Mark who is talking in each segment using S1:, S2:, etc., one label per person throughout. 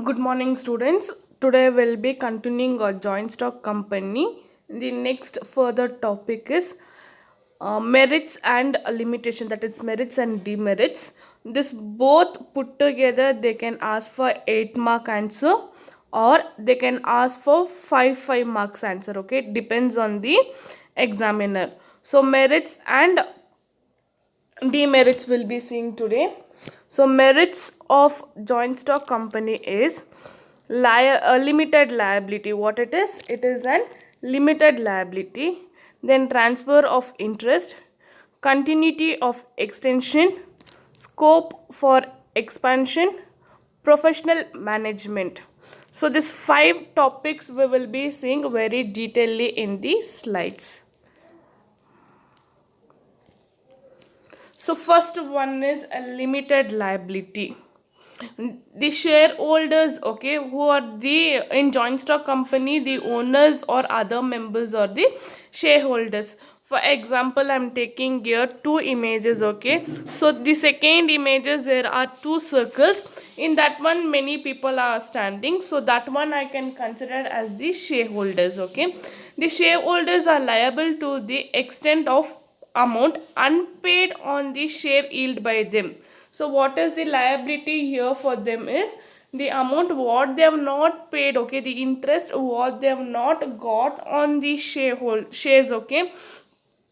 S1: Good morning, students. Today we'll be continuing our joint stock company. The next further topic is merits and limitation, that is merits and demerits. This both put together they can ask for 8 mark answer or they can ask for 5 marks answer. Okay, it depends on the examiner. So merits and demerits will be seeing today. So merits of joint stock company is limited liability. What it is? It is an limited liability. Then transfer of interest, continuity of extension, scope for expansion, professional management. So these 5 topics we will be seeing very detailedly in the slides. So first one is a limited liability. The shareholders, okay, who are the in joint stock company, the owners or other members or the shareholders. For example, I'm taking here 2 images, okay. So the second images, there are 2 circles. In that one, many people are standing. So that one I can consider as the shareholders, okay. The shareholders are liable to the extent of amount unpaid on the share yield by them. So what is the liability here for them is the amount what they have not paid, okay, the interest what they have not got on the shares, okay,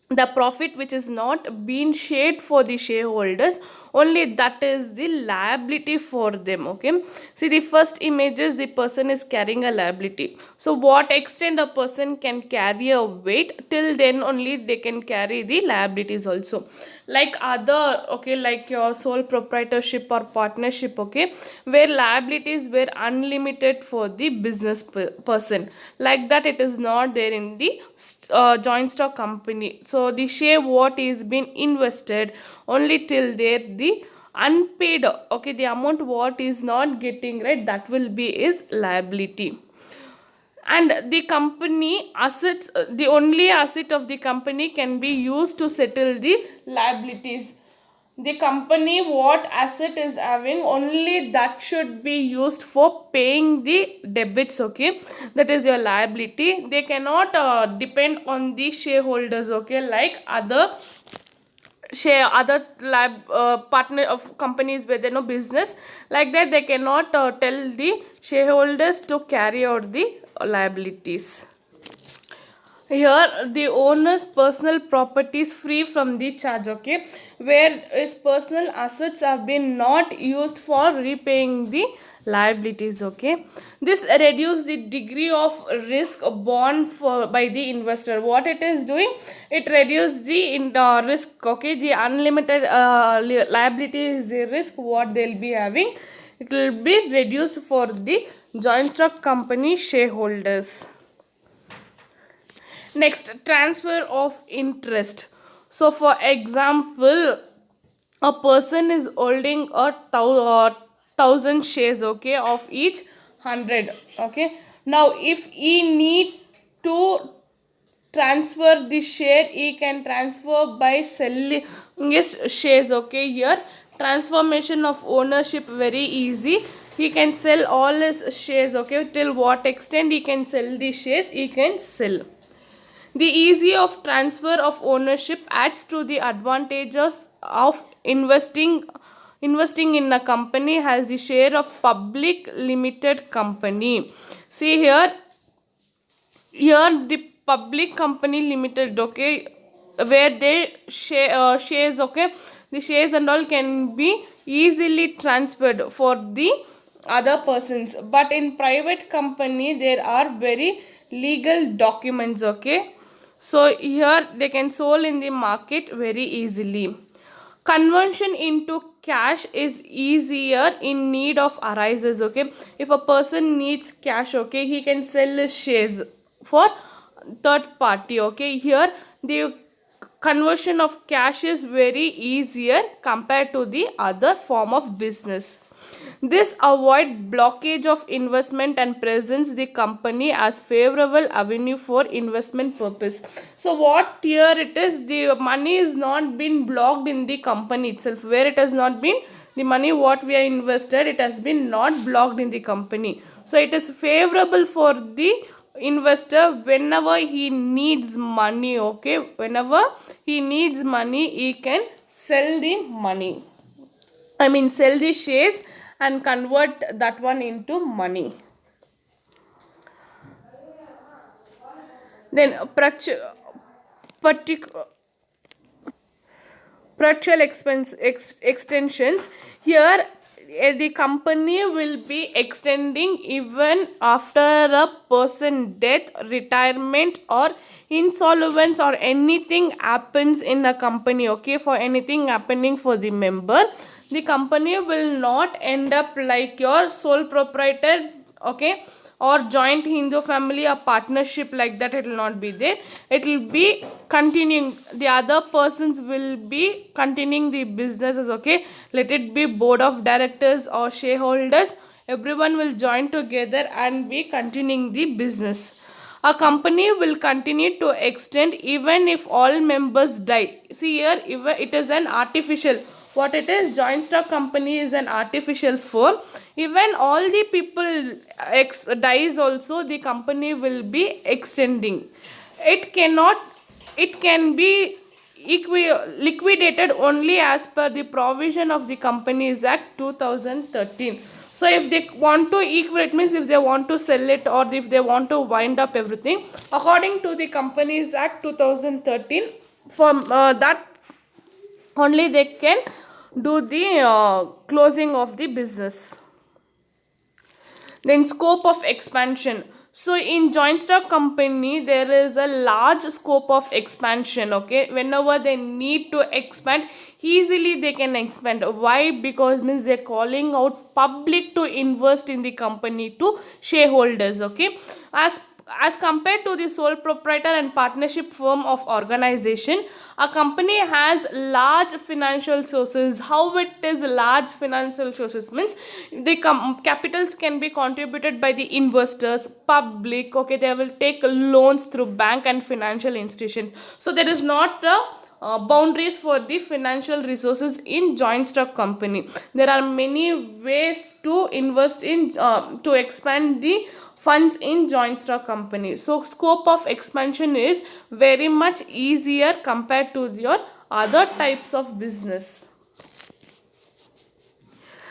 S1: the profit which is not being shared for the shareholders, only that is the liability for them. Okay, see the first images, the person is carrying a liability. So what extent a person can carry a weight, till then only they can carry the liabilities also. Like other, okay, like your sole proprietorship or partnership, okay, where liabilities were unlimited for the business person, like that it is not there in the joint stock company. So the share what is been invested, only till there the unpaid, okay, the amount what is not getting, right, that will be is liability. And the company assets, the only asset of the company can be used to settle the liabilities. The company what asset is having, only that should be used for paying the debits, okay, that is your liability. They cannot depend on the shareholders, okay, like other partner of companies where they know business, like that they cannot tell the shareholders to carry out the liabilities. Here the owner's personal property is free from the charge, okay, where his personal assets have been not used for repaying the liabilities, okay. This reduces the degree of risk borne for by the investor. What it is doing, it reduces the risk, okay, the unlimited liability is the risk what they'll be having, it will be reduced for the joint stock company shareholders. Next, transfer of interest. So for example, a person is holding a thousand shares, okay, of each 100, okay. Now if he need to transfer the share, he can transfer by selling his shares, okay. Here transformation of ownership very easy. He can sell all his shares, okay, till what extent he can sell the shares, he can sell. The ease of transfer of ownership adds to the advantages of investing in a company has the share of public limited company. See here the public company limited, okay, where they shares, okay, the shares and all can be easily transferred for the other persons, but in private company there are very legal documents, okay. So here they can sold in the market very easily. Conversion into cash is easier in need of arises, okay. If a person needs cash, okay, he can sell his shares for third party, okay. Here the conversion of cash is very easier compared to the other form of business. This avoid blockage of investment and presents the company as favorable avenue for investment purpose. So what here it is, the money is not been blocked in the company itself, where it has not been the money what we are invested, it has been not blocked in the company. So it is favorable for the investor whenever he needs money. Okay, whenever he needs money, he can sell the money, I mean sell the shares and convert that one into money. Then partic- partial extensions. Here the company will be extending even after a person death, retirement, or insolvence, or anything happens in a company. Okay, for anything happening for the member, the company will not end up like your sole proprietor. Okay, or joint Hindu family, a partnership like that, it will not be there. It will be continuing, the other persons will be continuing the businesses. Okay, let it be board of directors or shareholders, everyone will join together and be continuing the business. A company will continue to extend even if all members die. See here, even it is an artificial, what it is, joint stock company is an artificial form. Even all the people dies also, the company will be extending. It cannot, it can be liquidated only as per the provision of the Companies Act 2013. So if they want to equate, means if they want to sell it or if they want to wind up everything, according to the Companies Act 2013, for that only they can do the closing of the business. Then scope of expansion. So in joint stock company there is a large scope of expansion. Okay, whenever they need to expand, easily they can expand. Why? Because means they're calling out public to invest in the company, to shareholders. Okay, as compared to the sole proprietor and partnership form of organization, a company has large financial sources. How it is large financial sources? Means the capitals can be contributed by the investors, public. Okay, they will take loans through bank and financial institutions. So there is not a boundaries for the financial resources in joint stock company. There are many ways to invest in to expand the funds in joint stock company. So scope of expansion is very much easier compared to your other types of business.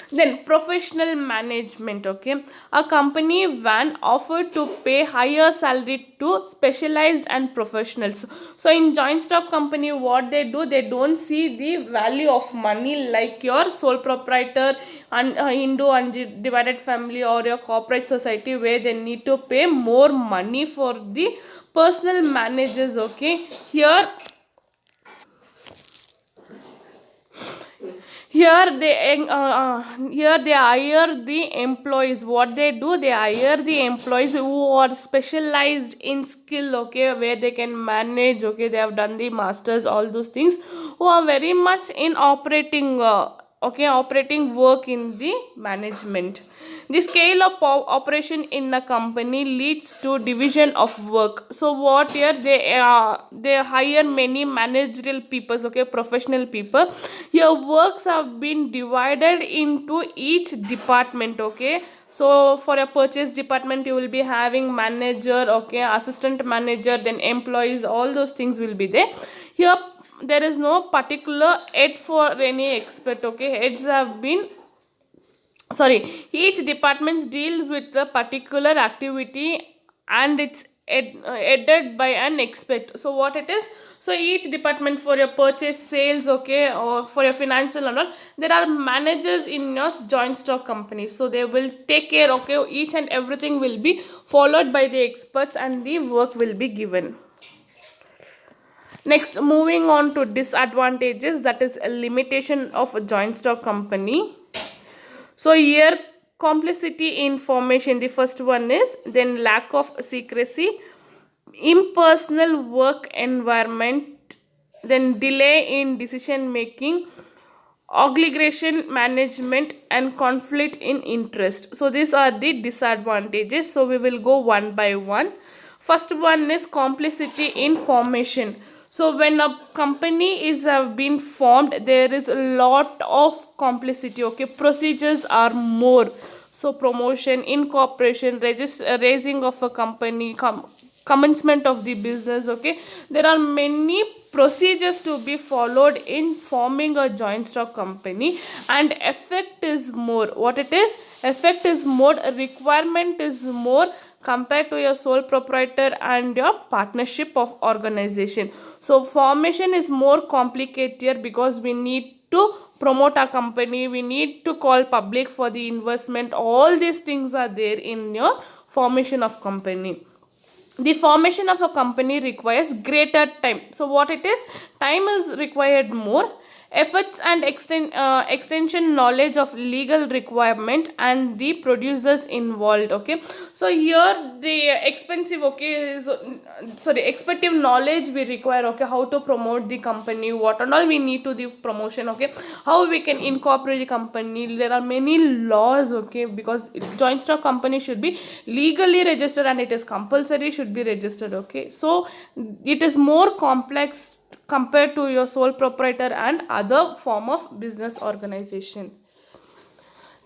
S1: Then professional management. Okay, a company van offered to pay higher salary to specialized and professionals. So in joint stock company, what they do, they don't see the value of money like your sole proprietor and Hindu undivided family or your corporate society, where they need to pay more money for the personal managers. Okay, here they hire the employees. What they do, they hire the employees who are specialized in skill. Okay, where they can manage. Okay, they have done the masters, all those things, who are very much in operating okay, operating work in the management. The scale of operation in a company leads to division of work. So what here, they hire many managerial people. Okay, professional people. Here works have been divided into each department. Okay, so for a purchase department you will be having manager, okay, assistant manager, then employees, all those things will be there. Here there is no particular head for any expert. Okay, heads have been, sorry, each departments deal with a particular activity and it's headed by an expert. So what it is, so each department, for your purchase, sales, okay, or for your financial and all, there are managers in your joint stock companies. So they will take care. Okay, each and everything will be followed by the experts and the work will be given. Next, moving on to disadvantages, that is a limitation of a joint stock company. So here complicity in formation, the first one is, then lack of secrecy, impersonal work environment, then delay in decision making, obligation management, and conflict in interest. So these are the disadvantages. So we will go one by one. First one is complicity in formation. So when a company is been formed, there is a lot of complexity, okay. Procedures are more. So promotion, incorporation, raising of a company, commencement of the business, okay. There are many procedures to be followed in forming a joint stock company, and effect is more. What it is? Effect is more, requirement is more compared to your sole proprietor and your partnership of organization. So formation is more complicated because we need to promote our company, we need to call public for the investment. All these things are there in your formation of company. The formation of a company requires greater time. So what it is? Time is required more. Efforts and extension knowledge of legal requirement and the producers involved, okay. So here the expensive, okay, sorry, expective knowledge we require, okay. How to promote the company, what and all we need to the promotion, okay. How we can incorporate the company. There are many laws, okay, because joint stock company should be legally registered and it is compulsory should be registered, okay. So it is more complex compared to your sole proprietor and other form of business organization.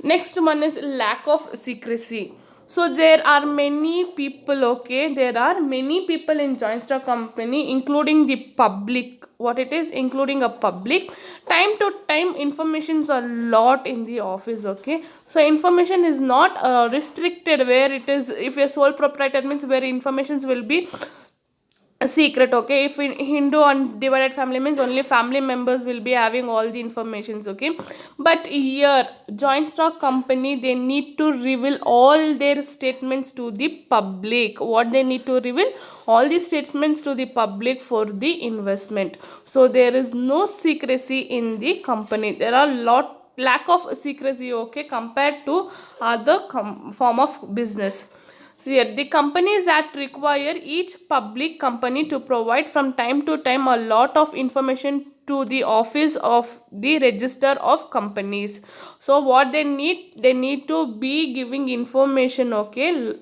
S1: Next one is lack of secrecy. So there are many people, okay, there are many people in joint stock company, including the public. What it is? Including a public. Time to time informations are lot in the office, okay. So information is not restricted where it is. If a sole proprietor means where informations will be a secret, okay. If in Hindu undivided family means only family members will be having all the informations, okay. But here joint stock company, they need to reveal all their statements to the public. What they need to reveal? All the statements to the public for the investment. So there is no secrecy in the company. There are lot lack of secrecy, okay, compared to other form of business. So here, the Companies Act require each public company to provide from time to time a lot of information to the office of the register of companies. So what they need to be giving information, okay,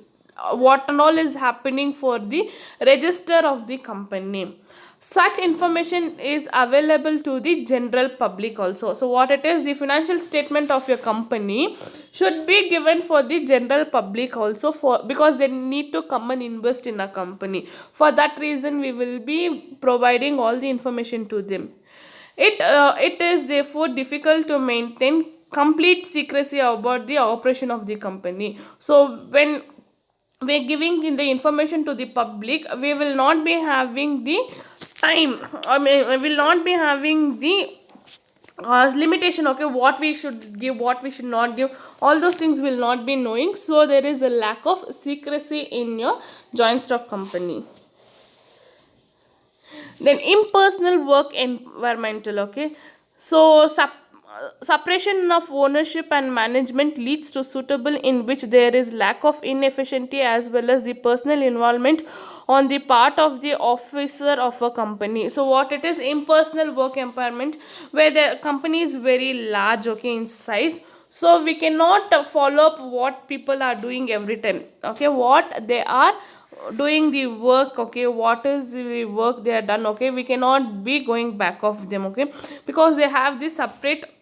S1: what and all is happening for the register of the company. Such information is available to the general public also. So what it is? The financial statement of your company should be given for the general public also, for because they need to come and invest in a company. For that reason we will be providing all the information to them. It is therefore difficult to maintain complete secrecy about the operation of the company. So when we're giving in the information to the public, we will not be having the time, I mean we will not be having the limitation, okay, what we should give, what we should not give, all those things will not be knowing. So there is a lack of secrecy in your joint stock company. Then impersonal work environmental, okay. So separation of ownership and management leads to suitable in which there is lack of inefficiency as well as the personal involvement on the part of the officer of a company. So what it is? Impersonal work environment, where the company is very large, okay, in size. So we cannot follow up what people are doing every time, okay, what they are doing the work, okay, what is the work they are done, okay, we cannot be going back of them, okay, because they have this separate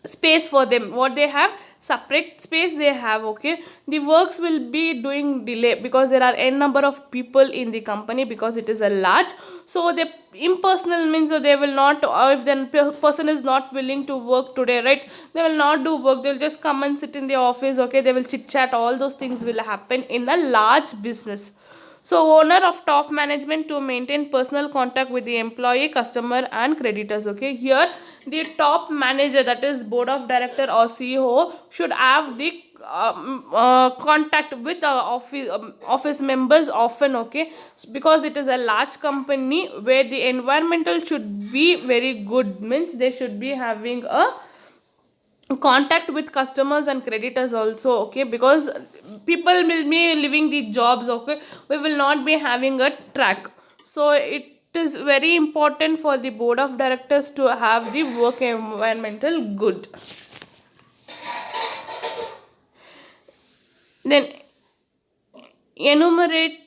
S1: space for them. What they have? Separate space they have, okay. The works will be doing delay because there are n number of people in the company, because it is a large. So the impersonal means that they will not, if the person is not willing to work today, right, they will not do work, they'll just come and sit in the office, okay, they will chit chat, all those things will happen in a large business. So owner of top management to maintain personal contact with the employee, customer and creditors. Okay. Here the top manager, that is board of director or CEO, should have the contact with office members often, okay, because it is a large company where the environmental should be very good, means they should be having a contact with customers and creditors also, okay, because people will be leaving the jobs, okay, we will not be having a track. So it is very important for the board of directors to have the work environmental good. Then enumerate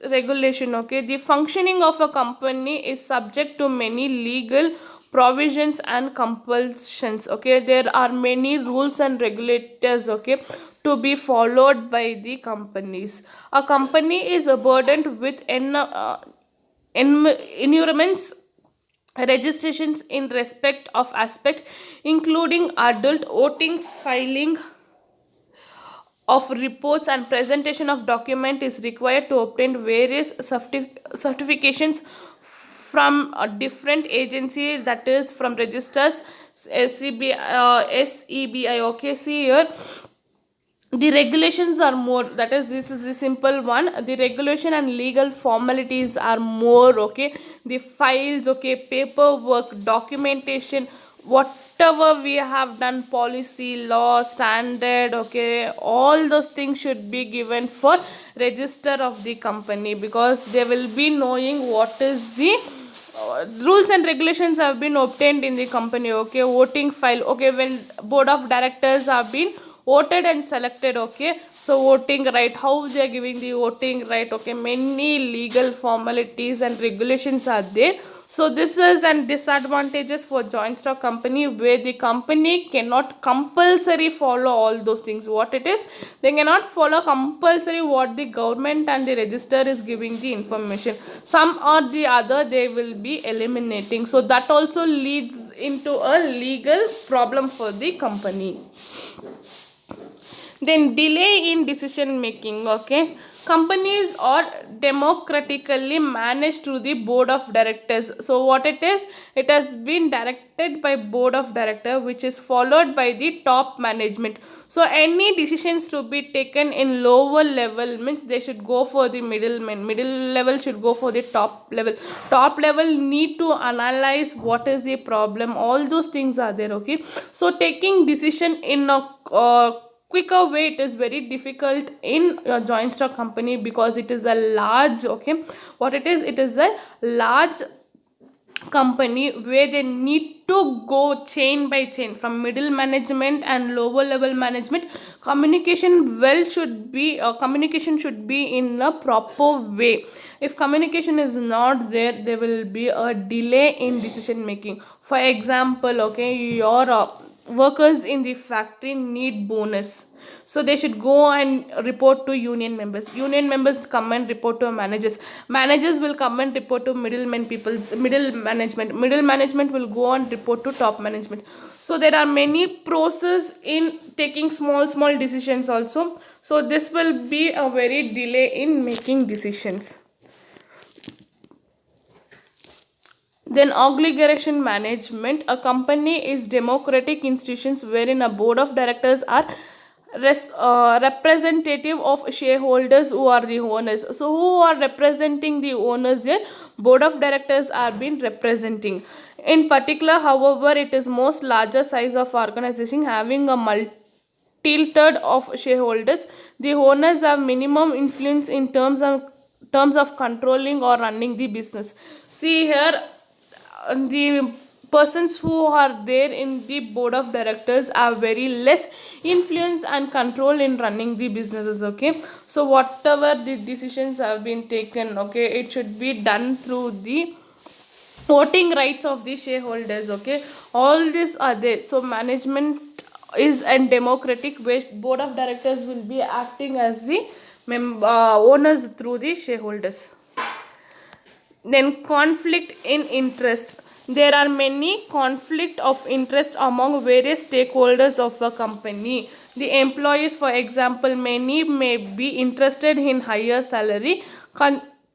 S1: regulation. Okay, the functioning of a company is subject to many legal provisions and compulsions. Okay, there are many rules and regulators, okay, to be followed by the companies. A company is burdened with environments registrations in respect of aspect including adult voting, filing of reports and presentation of document is required to obtain various certifications from a different agency, that is from registers, SEBI. Okay, see here the regulations are more, that is this is the simple one, the regulation and legal formalities are more. Okay, the files, okay, paperwork, documentation, whatever we have done, policy, law, standard, okay, all those things should be given for register of the company, because they will be knowing what is the rules and regulations have been obtained in the company. Okay, voting file, okay, when board of directors have been voted and selected. Okay, so voting right, how they are giving the voting right. Okay, many legal formalities and regulations are there. So this is an disadvantages for joint stock company, where the company cannot compulsory follow all those things. What it is, they cannot follow compulsory what the government and the register is giving the information. Some or the other they will be eliminating, so that also leads into a legal problem for the company. Then delay in decision making. Okay, companies are democratically managed through the board of directors. So what it is, it has been directed by board of director, which is followed by the top management. So any decisions to be taken in lower level means they should go for the middleman, middle level should go for the top level, top level need to analyze what is the problem, all those things are there. Okay, so taking decision in a quicker way, it is very difficult in a joint stock company, because it is a large, okay, what it is, it is a large company where they need to go chain by chain from middle management and lower level management. Communication should be in a proper way. If communication is not there, there will be a delay in decision making. For example, okay, your workers in the factory need bonus, so they should go and report to union members, union members come and report to managers, managers will come and report to middlemen people, middle management will go and report to top management. So there are many process in taking small decisions also, so this will be a very delay in making decisions. Then obligation management. A company is democratic institutions wherein a board of directors are representative of shareholders who are the owners. So who are representing the owners here? Board of directors are been representing. In particular, however, it is most larger size of organization having a multitude of shareholders. The owners have minimum influence in terms of controlling or running the business. See here, the persons who are there in the board of directors are very less influence and control in running the businesses. Okay, so whatever the decisions have been taken, okay, it should be done through the voting rights of the shareholders. Okay, all these are there. So management is a democratic, where board of directors will be acting as the owners through the shareholders. Then conflict in interest. There are many conflict of interest among various stakeholders of a company. The employees, for example, many may be interested in higher salary,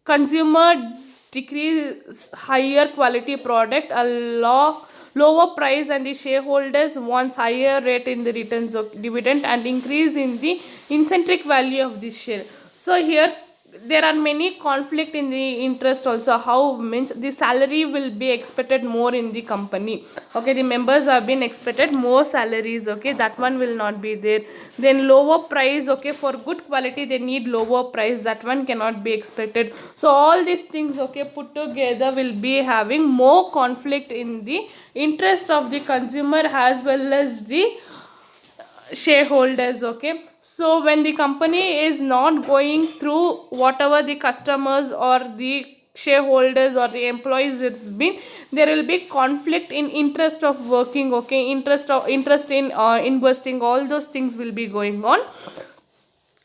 S1: consumer decrease higher quality product, a lower price, and the shareholders wants higher rate in the returns of dividend and increase in the intrinsic value of this share. So here there are many conflict in the interest also. How means the salary will be expected more in the company. Okay, the members have been expected more salaries. Okay, that one will not be there. Then lower price. Okay, for good quality they need lower price, that one cannot be expected. So all these things, okay, put together will be having more conflict in the interest of the consumer as well as the shareholders. Okay, So when the company is not going through whatever the customers or the shareholders or the employees it's been, there will be conflict in interest of working, okay, interest in investing, all those things will be going on.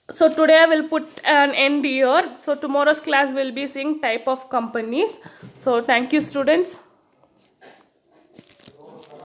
S1: So today I will put an end here. So tomorrow's class will be seeing type of companies. So thank you, students.